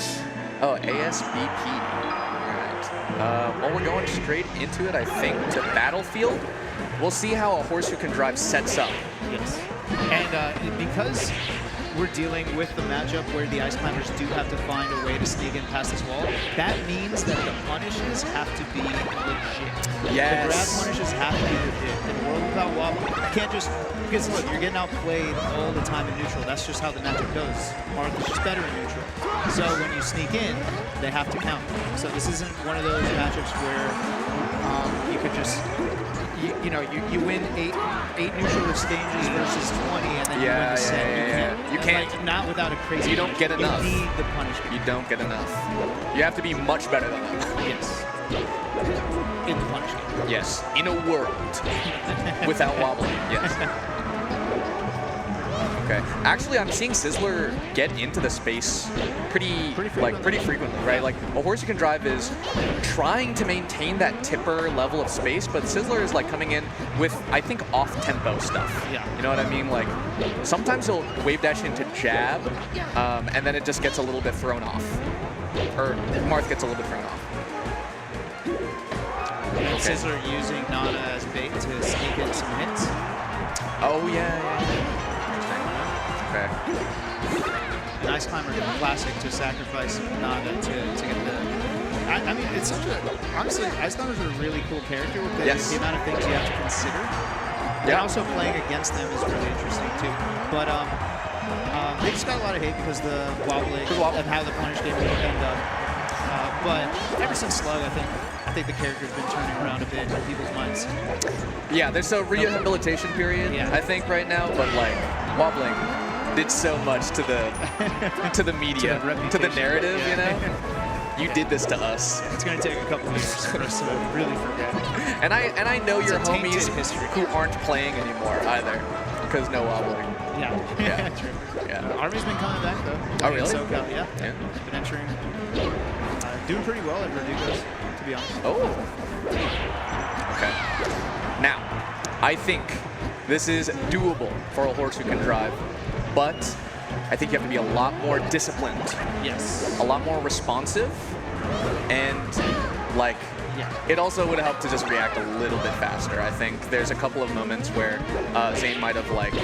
is... Oh, ASBP. All right. Well, we're going straight into it, I think, to Battlefield. We'll see how a horse who can drive sets up. Yes. And because we're dealing with the matchup where the Ice Climbers do have to find a way to sneak in past this wall, that means that the punishes have to be legit. Yes. The grab punishes have to be legit. In a world without wobble, you can't just... Because look, you're getting outplayed all the time in neutral. That's just how the matchup goes. Marth is just better in neutral. So when you sneak in, they have to count. So this isn't one of those matchups where you could just... You win eight neutral exchanges versus 20, and then you win the set. You can't. Like, not without a crazy. You don't get enough. You need the punishment. You don't get enough. You have to be much better than them. Yes. In the punishment. Yes. In a world without wobbling. Yes. Okay. Actually, I'm seeing Sizzler get into the space pretty frequently, right? Like, a horse you can drive is trying to maintain that tipper level of space, but Sizzler is like coming in with, I think, off-tempo stuff. Yeah. You know what I mean? Like, sometimes he'll wave dash into jab, and then it just gets a little bit thrown off. Or Marth gets a little bit thrown off. And Sizzler using Nana as bait to sneak in some hits. Oh, yeah. Okay. An Ice Climber classic to sacrifice Nana to get the... I mean, it's such a... Honestly, Ice Climbers are a really cool character with the amount of things you have to consider. And also playing against them is really interesting, too. But they just got a lot of hate because the wobbling and how the punish game will end up. But ever since Slug, I think the character's been turning around a bit in people's minds. Yeah, there's a rehabilitation period, I think, right now, but like wobbling did so much to the media, to the narrative, you know? You did this to us. It's going to take a couple of years for us to really forget. And I know your homies who aren't playing anymore either, because no wobbling. Yeah. True. Yeah. Army's been coming back though. Oh really? SoCal, yeah. Been entering, doing pretty well at Verdugo's, to be honest. Oh. Okay. Now, I think this is doable for a horse who can drive, but I think you have to be a lot more disciplined. Yes. A lot more responsive, and like, it also would help to just react a little bit faster. I think there's a couple of moments where Zane might have like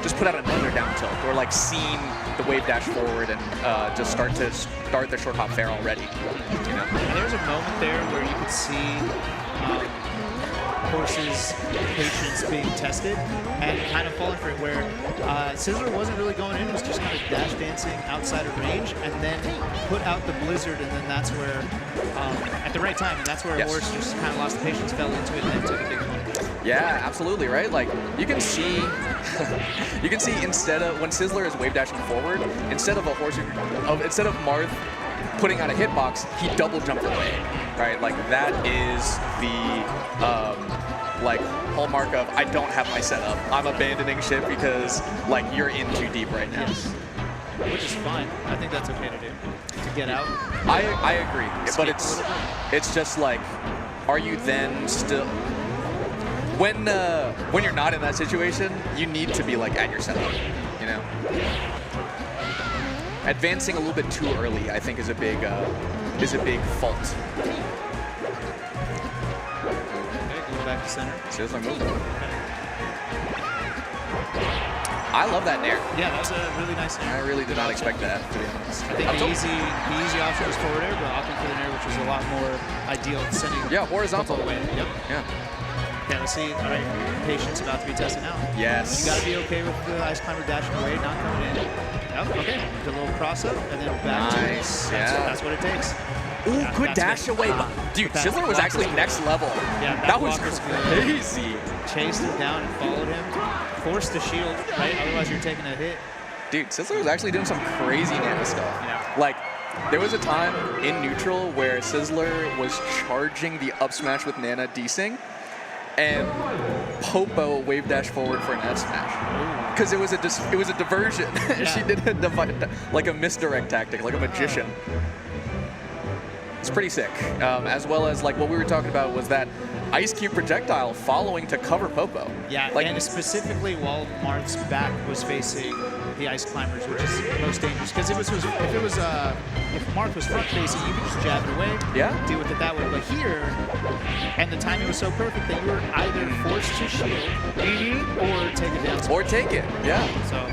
just put out another down tilt, or like seen the wave dash forward and just start the short hop fair already. You know. And there was a moment there where you could see horses' patience being tested and kind of falling for it, where Sizzler wasn't really going in, was just kind of dash dancing outside of range, and then put out the blizzard, and then that's where, at the right time, and that's where a horse just kind of lost the patience, fell into it, and then took a big point. Yeah, absolutely, right? Like, you can see, instead of, when Sizzler is wave dashing forward, instead of Marth putting out a hitbox, he double jumped away, right? Like, that is the, like, hallmark of, I don't have my setup. I'm abandoning shit because, like, you're in too deep right now. Yes. Which is fine. I think that's okay to do, to get out. I agree, but it's just like, are you then still... When you're not in that situation, you need to be like at your setup, you know. Advancing a little bit too early, I think, is a big fault. Okay, going back to center. Sizzler move. I love that nair. Yeah, that was a really nice nair. I really did not expect that, to be honest. I think the easy option was forward air, but opting for the nair, which was a lot more ideal than sending. Yeah, horizontal. Away. Yep. Yeah. Okay, let's see. All right, patience about to be tested now. Yes. You got to be okay with the Ice Climber dashing away, not coming in. Yep, okay. The little cross up, and then back to it. That's what it takes. Ooh, good dash away. Dude, Sizzler was actually next level. Yeah, that was crazy. Chased him down and followed him. Forced the shield, right? Otherwise, you're taking a hit. Dude, Sizzler was actually doing some crazy Nana stuff. Yeah. Like, there was a time in neutral where Sizzler was charging the up smash with Nana desync, and Popo wave dash forward for an F smash because it was a diversion. Yeah. She did like a misdirect tactic, like a magician. It's pretty sick. As well as like what we were talking about was that ice cube projectile following to cover Popo. Yeah, like, and specifically while Marth's back was facing the ice climbers, which is most dangerous. Because if Marth was front facing, you could just jab it away, deal with it that way. But here, and the timing was so perfect that you were either forced to shield or take it down. Or take it, yeah. So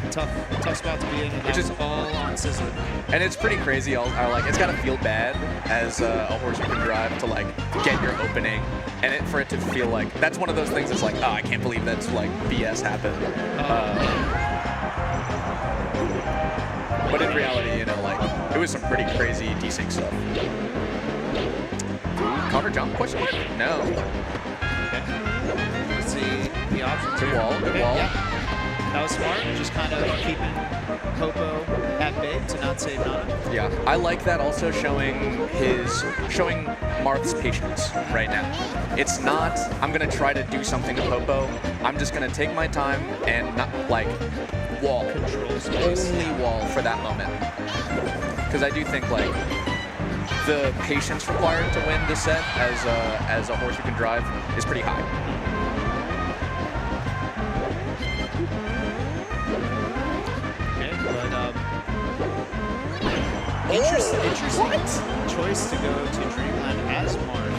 tough spot to be in. Which is all on Sizzler. And it's pretty crazy. It's gotta feel bad as a horse who can drive to like get your opening, and for it to feel like that's one of those things that's like, oh, I can't believe that's like BS happened. But in reality, you know, like it was some pretty crazy desync stuff. Counter jump? Question mark? No. Okay. Let's see the options. Good wall. Good wall. Yeah. That was smart. Just kind of keeping Popo at bay to not save Nana. Yeah, I like that also showing Marth's patience right now. It's not, I'm gonna try to do something to Popo. I'm just gonna take my time and not like wall. Control space. Only wall for that moment. Because I do think like the patience required to win this set as a horse who can drive is pretty high. Interesting choice to go to Dreamland as Marth.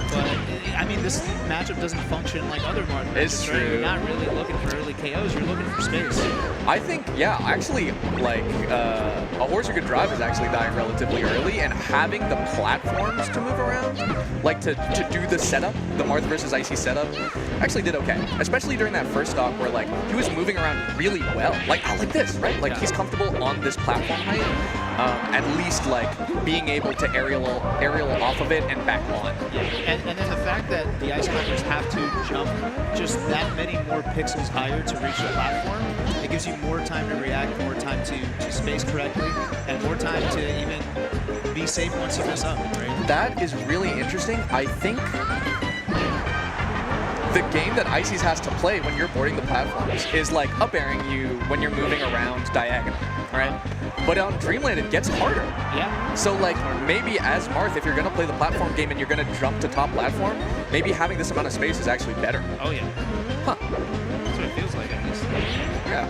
But, I mean, this matchup doesn't function like other Marth matchups, It's true. Right? You're not really looking for early KOs, you're looking for space. I think, yeah, actually, like, a horse who could drive is actually dying relatively early, and having the platforms to move around, like, to do the setup, the Marth versus Icy setup, actually did okay. Especially during that first stock where, like, he was moving around really well. Like this, right? Like, he's comfortable on this platform height. At least like being able to aerial off of it and back on. Yeah, and then the fact that the ice climbers have to jump just that many more pixels higher to reach the platform, it gives you more time to react, more time to space correctly, and more time to even be safe once you mess up, right? That is really interesting. I think the game that Ices has to play when you're boarding the platforms is like up airing you when you're moving around diagonally, right? But on Dreamland, it gets harder. Yeah. So like maybe as Marth, if you're gonna play the platform game and you're gonna jump to top platform, maybe having this amount of space is actually better. Oh yeah. Huh. That's what it feels like at least. Yeah.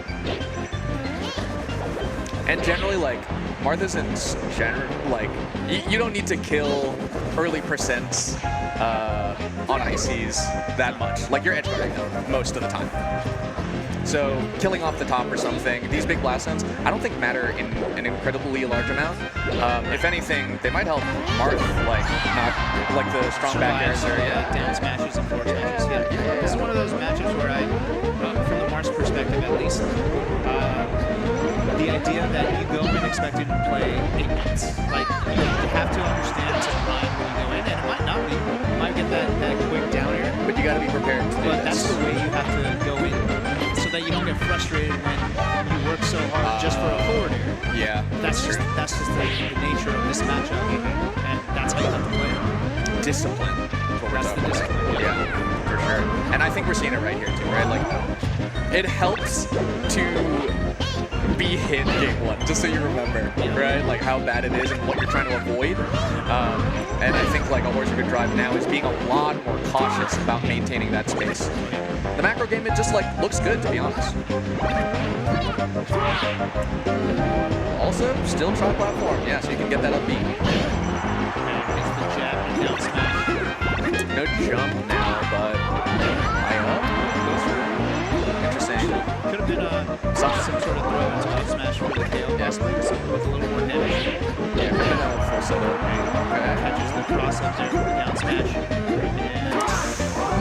And generally, like Marth isn't like you don't need to kill early percents on Ices that much. Like you're edge guarding them most of the time. So killing off the top or something, these big blast zones, I don't think matter in an incredibly large amount. If anything, they might help Marth, like not like the strong back airs or down smashes and forward smashes. Yeah. This is one of those matches where I, from the Marth's perspective at least, the idea that you go in expecting to play 8 minutes, like you have to understand to mind when you go in, and it might not be. You might get that quick down air, but you got to be prepared to do But that's the way you have to go in, so that you don't get frustrated when you work so hard just for a forward air. Yeah, that's just the nature of this matchup, and that's how you have to play it. Discipline. That's the discipline. Yeah, for sure. And I think we're seeing it right here too, right? Like, it helps to be hit game 1, just so you remember, right? Like how bad it is and what you're trying to avoid. And I think like a horse who could drive now is being a lot more cautious about maintaining that space. The macro game, it just like looks good, to be honest. Also, still try platform, yeah, so you can get that up beat. It's the jab and down smash. No jump now, but high up. Interesting. Could have been some sort of throw into up smash for the KO, possibly, or something with a little more damage. Yeah, could have been a full setup. Okay. Catches the cross up there for the down smash.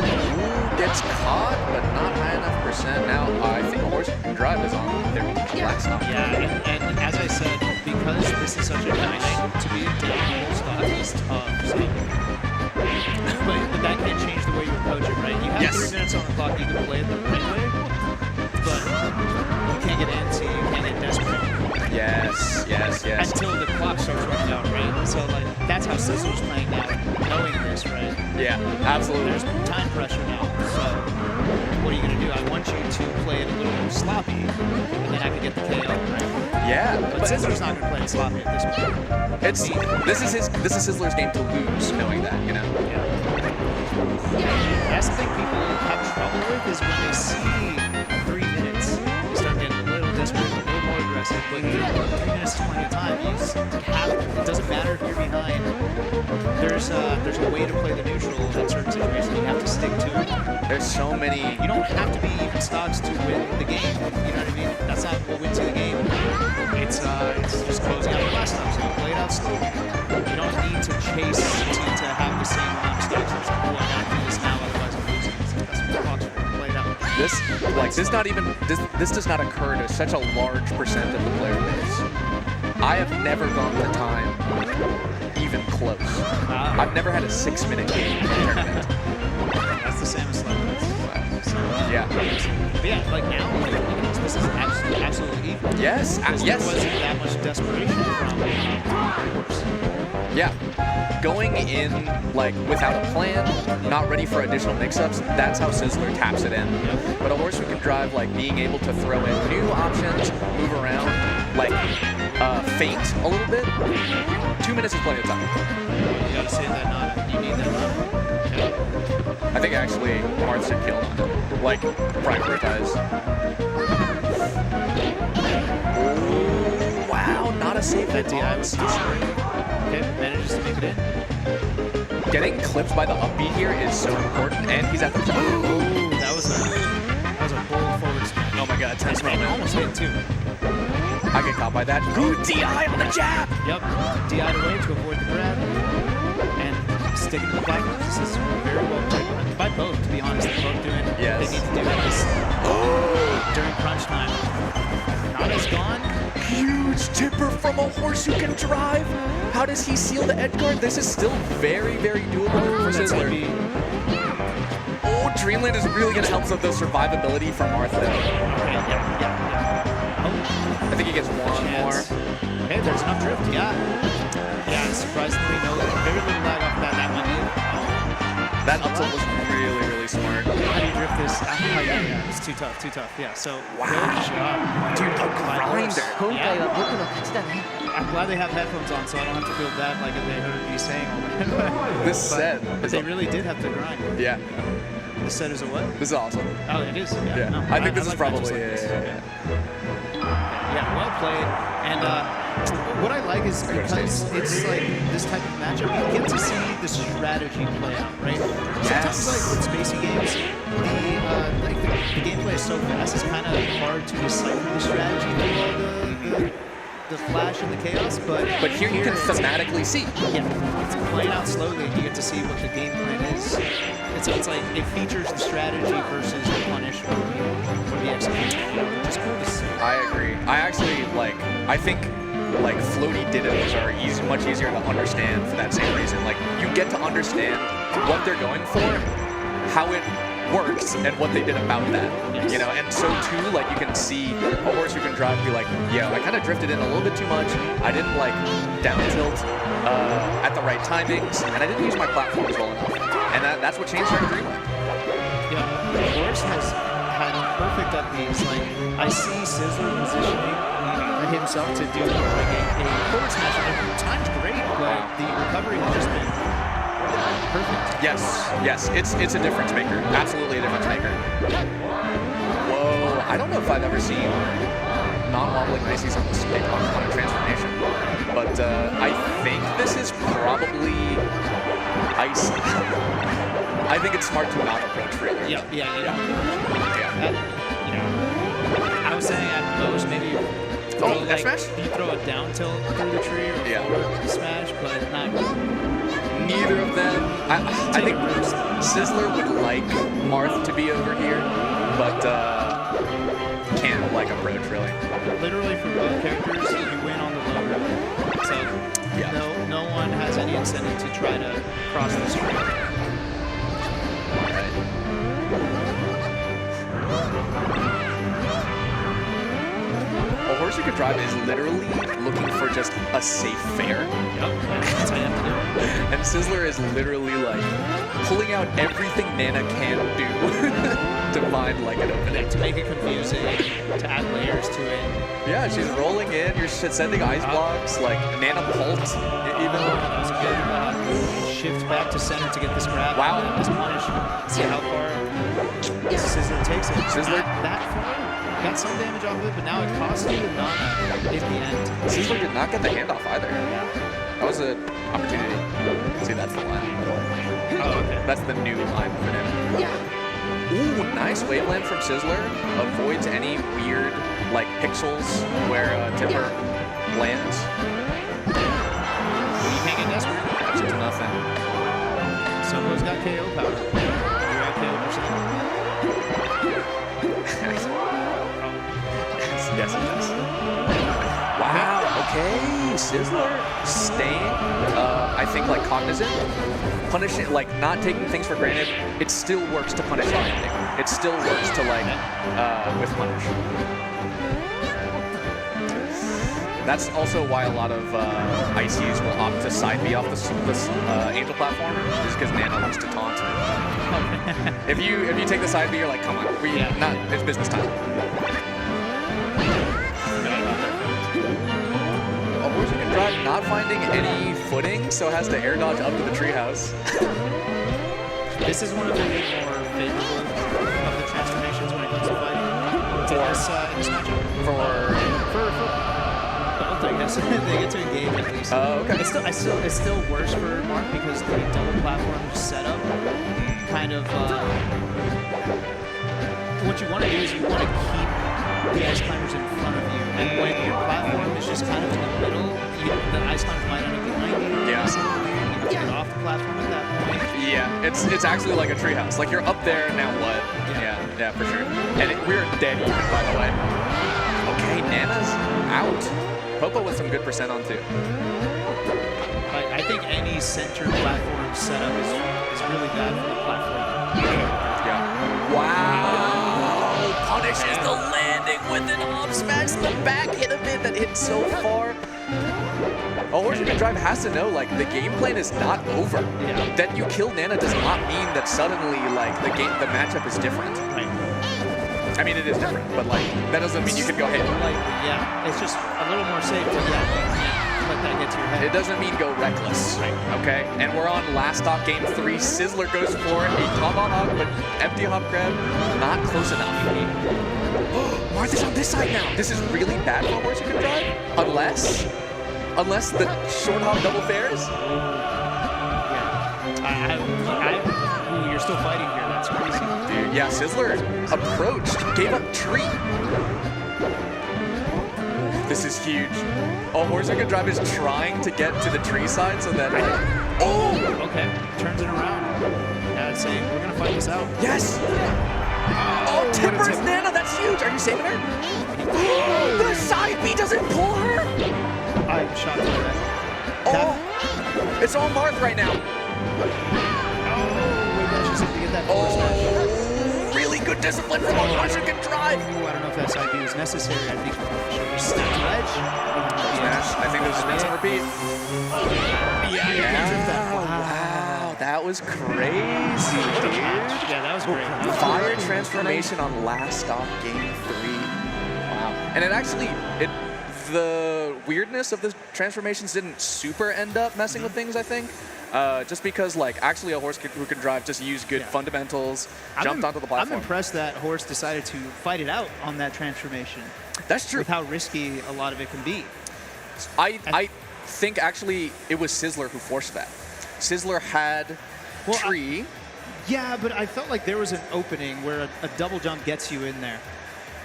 And gets caught, but not high enough percent. Now, I think a horse who can drive is on their last stop. Yeah, and as I said, because this is such a nice to be a down spot is tough. So. But that can't change the way you approach it, right? You have 3 minutes on the clock, you can play it the right way, but you can't get antsy, you can't get desperate. Yes. Until the clock starts running out, right? So, like, that's how Sizzler's playing now, knowing this, right? Yeah, absolutely. There's time pressure now, so what are you going to do? I want you to play it a little more sloppy, and then I can get the KO, right? Yeah. But Sizzler's not going to play it sloppy at this point. This is Sizzler's game to lose, knowing that, you know? Yeah. That's the thing people have trouble with is when they see 3 minutes, they start getting a little desperate. impressive, but 3 minutes is plenty of time. You just have, it doesn't matter if you're behind. There's a way to play the neutral in certain situations. You have to stick to it. There's so many. You don't have to be even stocks to win the game. You know what I mean? That's not what wins you the game. It's just closing out the last stops. You play it out slowly. You don't need to chase to have the same amount of stocks. It's like, oh, I gotta do this now, otherwise I'm losing. That's what Hawks play it out. This does not occur to such a large percent of the player base. I have never gone the time even close. I've never had a 6-minute game in a tournament. That's the same as Slugfest. So, yeah. But yeah, like now, this is absolutely even. Yes. Yes. There wasn't that much desperation from Horse. Yeah. Going in like without a plan, not ready for additional mix-ups, that's how Sizzler taps it in. Yeah. But a horse who can drive, like being able to throw in new options, move around, like feint a little bit, 2 minutes is plenty of time. You gotta save that nod. You need that nod. Okay. I think actually Marth should kill on it. Like, prioritize. Oh, wow, not a safe That DI was too short. Okay, manages to make it in. Getting clipped by the upbeat here is so important, and he's at the top. Ooh, that was a bold forward smash. Oh my god, tense moment. Almost hit too. I get caught by that. Ooh, DI on the jab! Yep, DI'd away to avoid the grab. And sticking to the platform. This is very well played by both, to be honest. They're both doing what they need to do at this during crunch time. Nada's gone. Huge tipper from a horse who can drive. How does he seal the edge guard? This is still very, very doable for Sizzler. Oh, Dreamland is really going to help with the survivability for Marth though. I think he gets one more. Hey, there's enough drift. Yeah, surprisingly, very little lag off that one in. That up tilt was really, really smart. How do you drift this? Yeah, it's too tough. Yeah, so wow. Good job. Dude, a grinder. Yeah. I'm glad they have headphones on, so I don't have to feel bad like if they heard me saying all that. This set. But they really did have to grind. Yeah. This set is a what? This is awesome. Oh, it is? Yeah. No, I think this is like probably, yeah, well played. And what I like is because it's like this type of matchup, you get to see the strategy play out, right? Sometimes, like with spacey games, the gameplay is so fast, it's kind of hard to decipher the strategy through all the flash and the chaos, but here you can thematically see. Yeah, it's playing out slowly, and you get to see what the game plan is. It's like it features the strategy versus the punish or the execution. It's cool to see. I agree. I think floaty dittos are much easier to understand for that same reason. Like, you get to understand what they're going for, how it works, and what they did about that. Yes. You know, and so too, like, you can see a horse who can drive be like, yo, I kind of drifted in a little bit too much. I didn't like down tilt at the right timings, and I didn't use my platforms well enough. And that's what changed during Dreamland. Yeah, the horse has had perfect upbeats. Like, I see Sizzler positioning himself to do like a forward smash, and time's great, but the recovery has just been perfect. Yes, it's a difference maker. Absolutely a difference maker. Whoa, I don't know if I've ever seen non-wobbling ices on a transformation, but I think this is probably ice. I think it's smart to not approach further. Yeah. I was saying at most maybe smash? you throw a down tilt through the tree or forward smash, but not neither of them. I think Sizzler would like Marth to be over here, but can't like approach really. Literally for both characters, you win on the low road. So no one has any incentive to try to cross the street. A horse who could drive is literally looking for just a safe fare. Yep, that's how you have to do it. And Sizzler is literally like pulling out everything Nana can do to find like an opening. To make it confusing, to add layers to it. Yeah, she's rolling in, you're sending ice blocks, like Nana Pult, even. That was a good shift back to center to get this grab. Wow. This punish. See how far Sizzler takes it. Sizzler. Not that far. got some damage off of it, but now it costs you the Nana in the end. Sizzler did not get the handoff either. Yeah. That was an opportunity. See, that's the line. Oh, okay. That's the new line for him. Yeah. Ooh, nice waveland from Sizzler. Avoids any weird, like, pixels where Tipper lands. You can't get desperate. That's to nothing. Soko's got KO power. You're at KO percent. Yes, it does. Wow, okay. Sizzler staying, I think, like, cognizant. Punishing, like, not taking things for granted. It still works to punish landing. It still works to, like, with punish. That's also why a lot of ICs will opt to side B off this Angel platform, is because Nana likes to taunt. If you take the side B, you're like, come on, it's business time. Drive not finding any footing, so has to air dodge up to the treehouse. This is one of the more favorable of the transformations when it comes to fighting. In this matchup. For both, I guess. They get to engage at least. Oh, okay. It's still worse for Marth because the double platform setup kind of what you want to do is you want to keep the ice climbers in front of you, and when your platform is just kind of in the middle, the ice climbers might end up behind you. Yeah. You have to get off the platform at that point. Yeah, it's actually like a treehouse. Like, you're up there, now what? Yeah, for sure. And we're dead even, by the way. Okay, Nana's out. Popo with some good percent on too. I think any center platform setup is really bad for the platform. Yeah. Wow. Punishes the landing with an up smash. The back hit of it that hit so far. A horse you can drive has to know, like, the game plan is not over. Yeah. That you kill Nana does not mean that suddenly, like, the matchup is different. Right. I mean, it is different, but, like, that doesn't mean you can go hit. Yeah, it's just a little more safe to let that get to your head. It doesn't mean go reckless, okay? And we're on last stock game 3. Sizzler goes for a tomahawk, but empty hop grab, not close enough. Marth is on this side now. This is really bad for a horse who can drive, unless the short hop double fares. Yeah, you're still fighting here. That's crazy. Dude, yeah, Sizzler approached, gave up tree. This is huge. Oh, horse who can drive is trying to get to the tree side so that. Okay, turns it around. Yeah, it's saying we're gonna fight this out. Yes. Oh, Tipper's Nana, that's huge. Are you saving her? The side B doesn't pull her. I shot through that. Oh, it's all Marth right now. Oh, really good discipline from a horse who can drive. I don't know if that side B was necessary. I think should we snap the ledge? I think there's a rinse and repeat. Yeah. Wow, that was crazy, dude. Yeah, that was great. Fire transformation on last stop game 3. Wow. And it actually, the weirdness of the transformations didn't super end up messing with things, I think. Just because, like, actually a horse who can drive just used good fundamentals, jumped onto the platform. I'm impressed that horse decided to fight it out on that transformation. That's true. With how risky a lot of it can be. I think, actually, it was Sizzler who forced that. Sizzler had tree. Yeah, but I felt like there was an opening where a double jump gets you in there.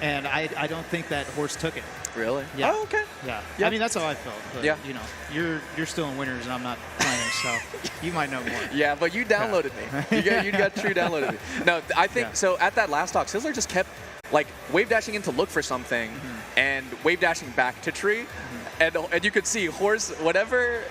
And I don't think that horse took it. Really? Yeah. Oh, okay. Yeah. Yep. I mean, that's how I felt. But, yeah. You know, you're still in winners, and I'm not playing, so you might know more. Yeah, but you downloaded me. You got true downloaded me. No, I think so. At that last talk, Sizzler just kept like wave dashing in to look for something, and wave dashing back to tree. And you could see horse, whatever